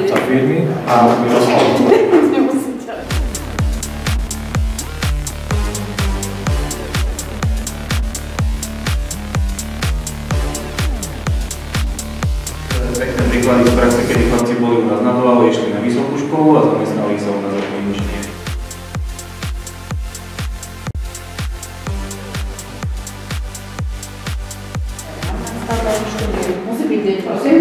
za firmy a my Nemusíte. Pekné príklady z praxe, kedy chlapci boli u nás na Dovale, išli na vysokú školu a zamestnali sa u nás ako inžinieri. Musí byť deň, prosím.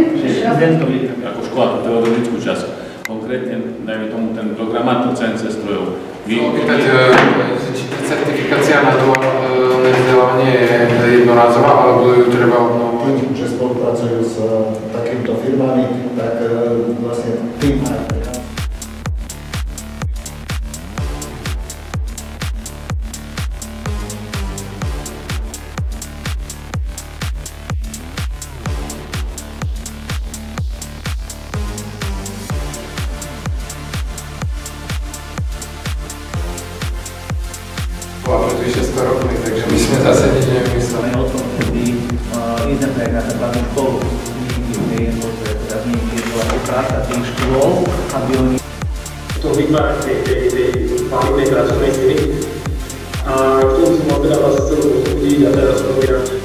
Ako škola tú teoretickú časť. Konkrétne, dajme tomu ten programátor CNC strojov. Opýtať, či certifikácia na duálne vzdelávanie je jednorázová, alebo ju treba obnovovať? Že spolupracujú s takýmito firmami, tak vlastne tým majú. Vyše 100 rokov, takže my sme zase nič nevymysleli. O tom, kedy idem tak na základnú školu, kde je to, že teraz nie je bola práca tých škôl, aby oni to vytvárať tej kvalitnej pracovnej sily. A k tomu som mal teda vás chcel pozbudiť a teraz povedať